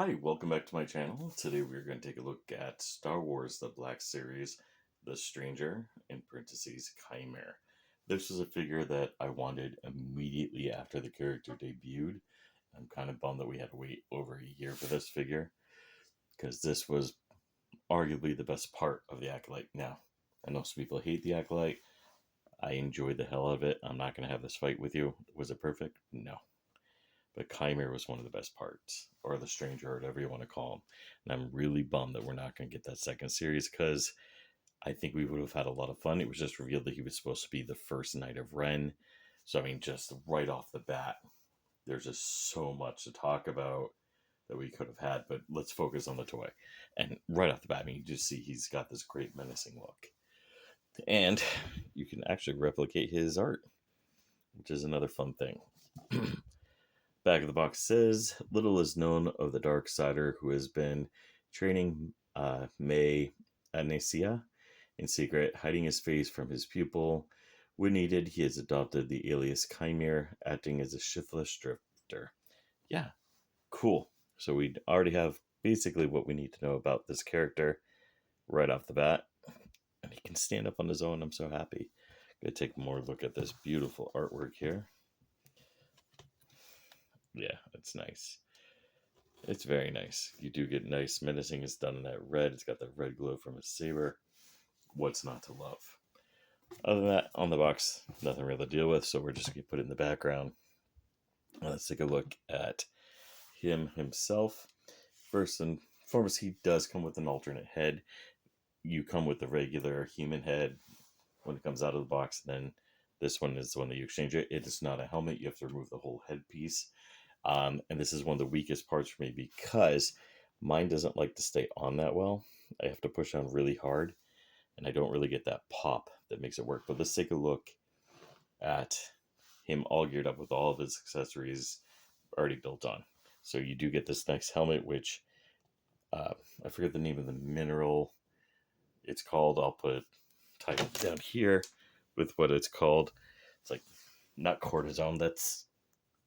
Hi, welcome back to my channel. Today we're going to take a look at Star Wars The Black Series, The Stranger, in parentheses, Qimir. This was a figure that I wanted immediately after the character debuted. I'm kind of bummed that we had to wait over a year for this figure, because this was arguably the best part of the Acolyte. Now, I know some people hate the Acolyte. I enjoyed the hell out of it. I'm not going to have this fight with you. Was it perfect? No. But Qimir was one of the best parts, or the Stranger, or whatever you want to call him. And I'm really bummed that we're not going to get that second series because I think we would have had a lot of fun. It was just revealed that he was supposed to be the first Knight of Ren. So, I mean, just right off the bat, there's just so much to talk about that we could have had. But let's focus on the toy. And right off the bat, I mean, you just see he's got this great menacing look. And you can actually replicate his art, which is another fun thing. Back of the box says, little is known of the Dark Sider who has been training May Anesia in secret, hiding his face from his pupil. When needed, he has adopted the alias Qimir, acting as a shiftless drifter. Yeah, cool. So we already have basically what we need to know about this character right off the bat. And he can stand up on his own. I'm so happy. Gonna take more look at this beautiful artwork here. Yeah, it's nice. It's very nice. You do get nice menacing. It's done in that red. It's got the red glow from a saber. What's not to love? Other than that, on the box, nothing really to deal with, so we're just going to put it in the background. Let's take a look at him himself. First and foremost, he does come with an alternate head. You come with the regular human head when it comes out of the box. Then this one is the one that you exchange it. It is not a helmet. You have to remove the whole headpiece. And this is one of the weakest parts for me because mine doesn't like to stay on that well. I have to push on really hard, and I don't really get that pop that makes it work. But let's take a look at him all geared up with all of his accessories already built on. So you do get this nice helmet, which I forget the name of the mineral it's called. I'll put title down here with what it's called. It's like not cortisone. That's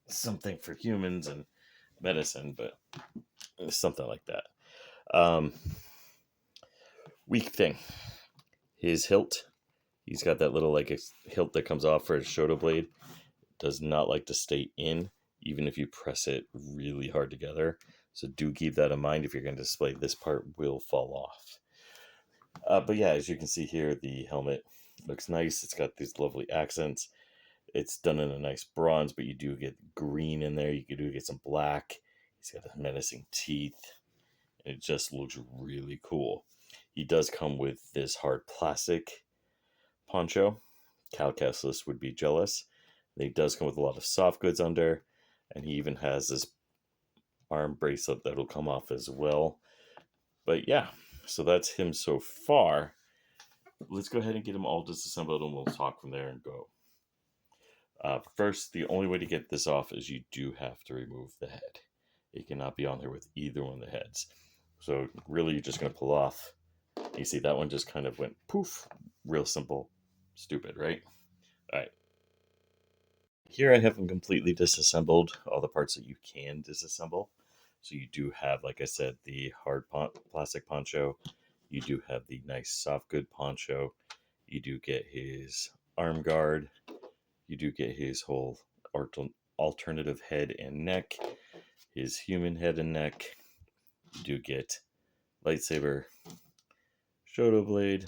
something for humans and medicine, but something like that. Weak thing, his hilt. He's got that little like hilt that comes off for his shoto blade. Does not like to stay in, even if you press it really hard together. So do keep that in mind if you're going to display. This part will fall off. But yeah, as you can see here, the helmet looks nice. It's got these lovely accents. It's done in a nice bronze, but you do get green in there. You do get some black. He's got menacing teeth. It just looks really cool. He does come with this hard plastic poncho. Calcastless would be jealous. And he does come with a lot of soft goods under, and he even has this arm bracelet that'll come off as well. But yeah, so that's him so far. Let's go ahead and get him all disassembled, and we'll talk from there and go. First, the only way to get this off is you do have to remove the head. It cannot be on there with either one of the heads. So really, you're just going to pull off. You see that one just kind of went poof. Real simple. Stupid, right? All right. Here I have them completely disassembled, all the parts that you can disassemble. So you do have, like I said, the hard plastic poncho. You do have the nice soft good poncho. You do get his arm guard. You do get his whole alternative head and neck, his human head and neck. You do get lightsaber, shoto blade,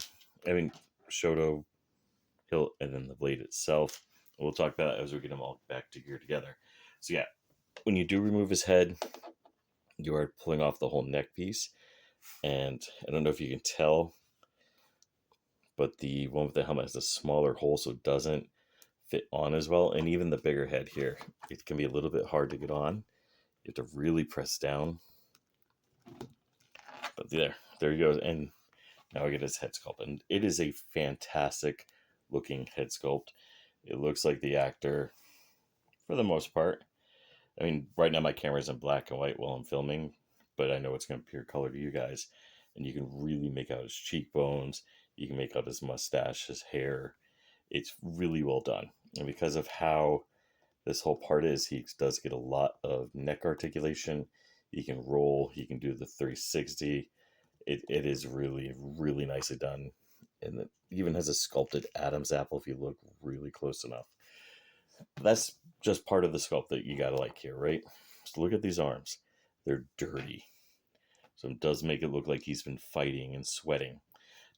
shoto hilt, and then the blade itself. We'll talk about that as we get them all back together. So yeah, when you do remove his head, you are pulling off the whole neck piece. And I don't know if you can tell, but the one with the helmet has a smaller hole, so it doesn't fit on as well. And even the bigger head here, it can be a little bit hard to get on. You have to really press down. But there he goes. And now we get his head sculpt. And it is a fantastic looking head sculpt. It looks like the actor for the most part. I mean, right now my camera's in black and white while I'm filming, but I know it's going to appear color to you guys. And you can really make out his cheekbones. You can make out his mustache, his hair. It's really well done. And because of how this whole part is, he does get a lot of neck articulation. He can roll. He can do the 360. It is really, really nicely done. And it even has a sculpted Adam's apple if you look really close enough. That's just part of the sculpt that you gotta like here, right? So look at these arms. They're dirty. So it does make it look like he's been fighting and sweating.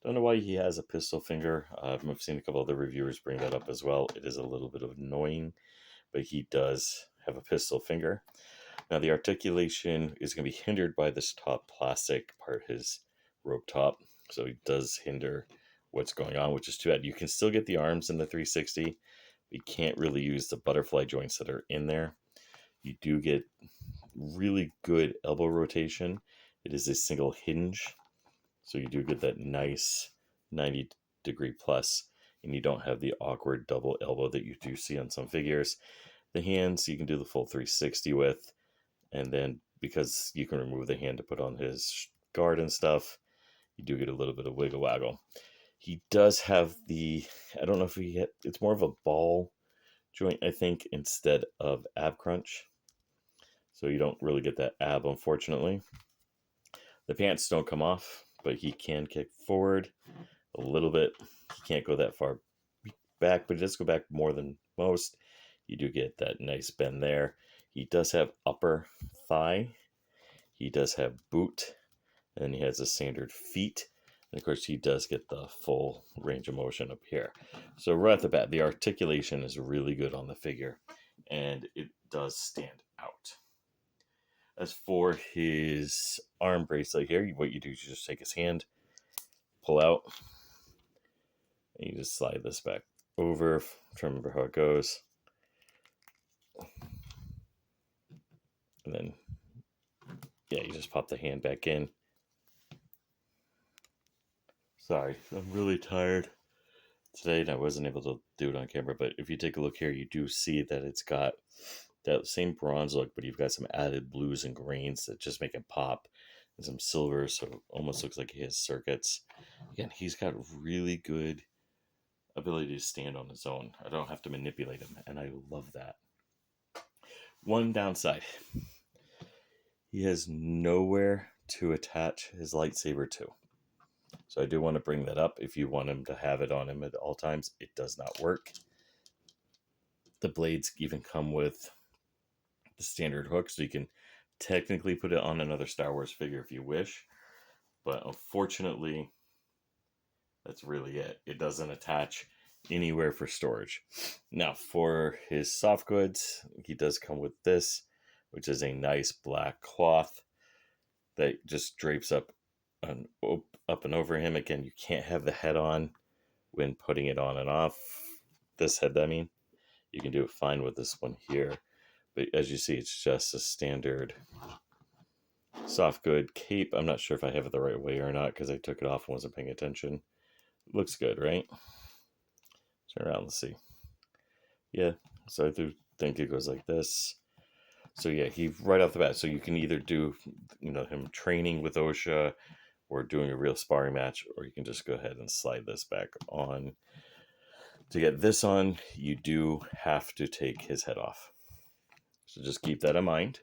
Don't know why he has a pistol finger. I've seen a couple other reviewers bring that up as well. It is a little bit of annoying, but he does have a pistol finger. Now the articulation is going to be hindered by this top plastic part, his rope top. So he does hinder what's going on, which is too bad. You can still get the arms in the 360. You can't really use the butterfly joints that are in there. You do get really good elbow rotation. It is a single hinge, so you do get that nice 90-degree plus, and you don't have the awkward double elbow that you do see on some figures. The hands you can do the full 360 with, and then because you can remove the hand to put on his guard and stuff, you do get a little bit of wiggle waggle. He does have the, I don't know if it's more of a ball joint, I think, instead of ab crunch. So you don't really get that ab, unfortunately. The pants don't come off, but he can kick forward a little bit. He can't go that far back, but he does go back more than most. You do get that nice bend there. He does have upper thigh. He does have boot. And he has a standard feet. And of course, he does get the full range of motion up here. So right off the bat, the articulation is really good on the figure. And it does stand out. As for his arm bracelet here, what you do is you just take his hand, pull out, and you just slide this back over. I'm trying to remember how it goes. And then, yeah, you just pop the hand back in. Sorry, I'm really tired today and I wasn't able to do it on camera, but if you take a look here, you do see that it's got that same bronze look, but you've got some added blues and greens that just make it pop, and some silver, so it almost looks like he has circuits. Again, he's got really good ability to stand on his own. I don't have to manipulate him, and I love that. One downside, he has nowhere to attach his lightsaber to. So I do want to bring that up. If you want him to have it on him at all times, it does not work. The blades even come with the standard hook, so you can technically put it on another Star Wars figure if you wish. But unfortunately, that's really it. It doesn't attach anywhere for storage. Now, for his soft goods, he does come with this, which is a nice black cloth that just drapes up and over him. Again, you can't have the head on when putting it on and off. This head, I mean, you can do it fine with this one here. But as you see, it's just a standard soft good cape. I'm not sure if I have it the right way or not because I took it off and wasn't paying attention. Looks good, right? Turn around, let's see. Yeah, so I do think it goes like this. So yeah, he right off the bat. So you can either do, him training with OSHA or doing a real sparring match, or you can just go ahead and slide this back on. To get this on, you do have to take his head off. So just keep that in mind.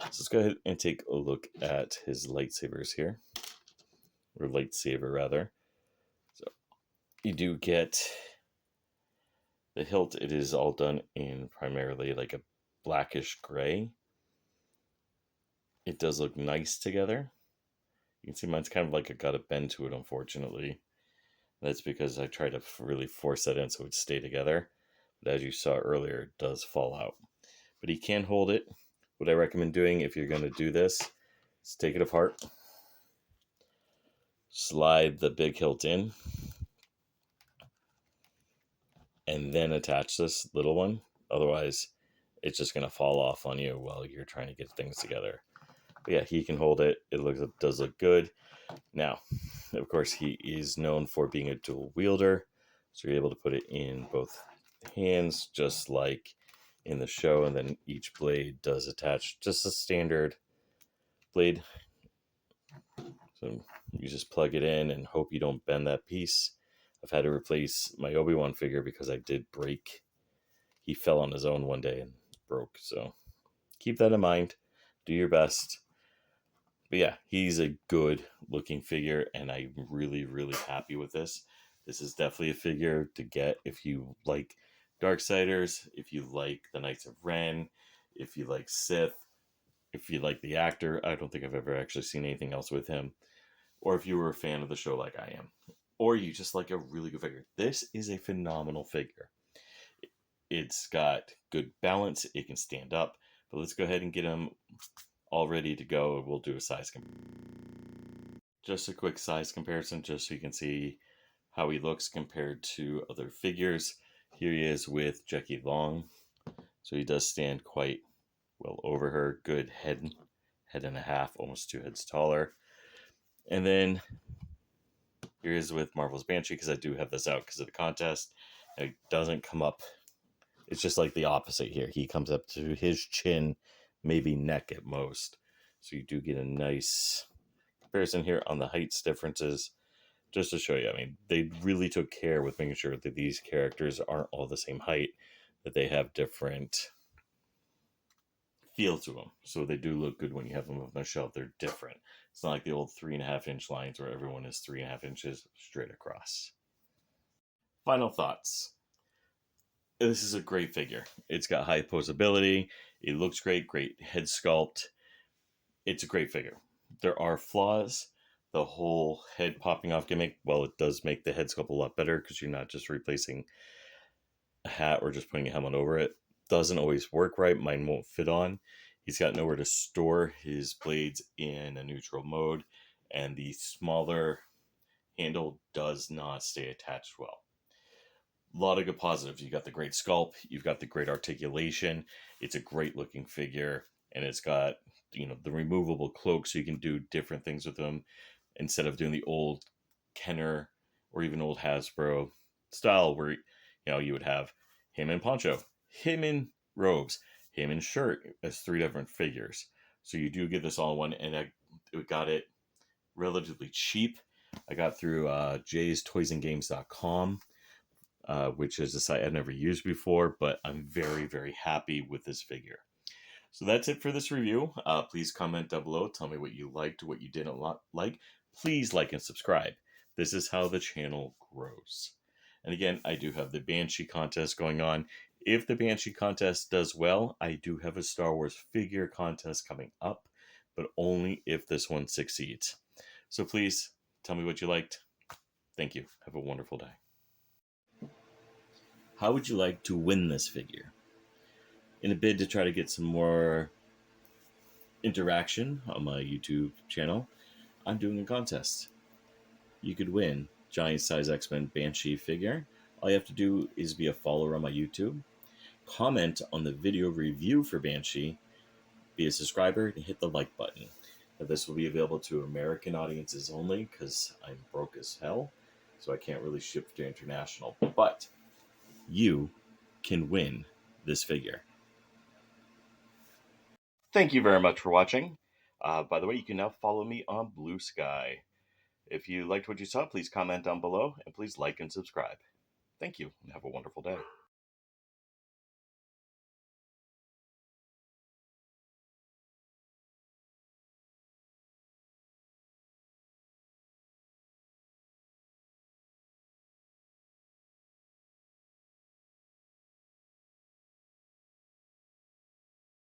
So let's go ahead and take a look at his lightsabers here. Or lightsaber, rather. So you do get the hilt. It is all done in primarily like a blackish gray. It does look nice together. You can see mine's kind of like got a bend to it, unfortunately. That's because I try to really force that in so it would stay together. But as you saw earlier, it does fall out. But he can hold it. What I recommend doing if you're going to do this is take it apart. Slide the big hilt in. And then attach this little one. Otherwise, it's just going to fall off on you while you're trying to get things together. But yeah, he can hold it. It does look good. Now, of course, he is known for being a dual wielder. So you're able to put it in both hands, just like in the show. And then each blade does attach just a standard blade. So you just plug it in and hope you don't bend that piece. I've had to replace my Obi-Wan figure because I did break. He fell on his own one day and broke. So keep that in mind. Do your best. But yeah, he's a good looking figure, and I'm really, really happy with this. This is definitely a figure to get if you like Darksiders, if you like the Knights of Ren, if you like Sith, if you like the actor. I don't think I've ever actually seen anything else with him. Or if you were a fan of the show like I am. Or you just like a really good figure. This is a phenomenal figure. It's got good balance. It can stand up. But let's go ahead and get him all ready to go. We'll do a size comparison. Just a quick size comparison, just so you can see how he looks compared to other figures. Here he is with Jackie Long. So he does stand quite well over her. Good head and a half, almost 2 heads taller. And then here he is with Marvel's Banshee, because I do have this out because of the contest. It doesn't come up. It's just like the opposite here. He comes up to his chin, maybe neck at most. So you do get a nice comparison here on the heights differences. Just to show you, I mean, they really took care with making sure that these characters aren't all the same height, that they have different feel to them. So they do look good when you have them on the shelf. They're different. It's not like the old 3.5-inch lines where everyone is 3.5 inches straight across. Final thoughts. This is a great figure. It's got high posability. It looks great. Great head sculpt. It's a great figure. There are flaws. The whole head popping off gimmick, well, it does make the head sculpt a lot better because you're not just replacing a hat or just putting a helmet over it. Doesn't always work right. Mine won't fit on. He's got nowhere to store his blades in a neutral mode, and the smaller handle does not stay attached well. A lot of good positives. You got the great sculpt, you've got the great articulation. It's a great looking figure, and it's got the removable cloak, so you can do different things with them instead of doing the old Kenner or even old Hasbro style where you would have him in poncho, him in robes, him in shirt as 3 different figures. So you do get this all in one, and I got it relatively cheap. I got through jaystoysandgames.com, which is a site I've never used before, but I'm very, very happy with this figure. So that's it for this review. Please comment down below. Tell me what you liked, what you didn't like. Please like and subscribe. This is how the channel grows. And again, I do have the Banshee contest going on. If the Banshee contest does well, I do have a Star Wars figure contest coming up, but only if this one succeeds. So please tell me what you liked. Thank you. Have a wonderful day. How would you like to win this figure? In a bid to try to get some more interaction on my YouTube channel, I'm doing a contest. You could win Giant Size X-Men Banshee figure. All you have to do is be a follower on my YouTube, comment on the video review for Banshee, be a subscriber, and hit the like button. Now, this will be available to American audiences only because I'm broke as hell, so I can't really ship to international. But you can win this figure. Thank you very much for watching. By the way, you can now follow me on Bluesky. If you liked what you saw, please comment down below, and please like and subscribe. Thank you, and have a wonderful day.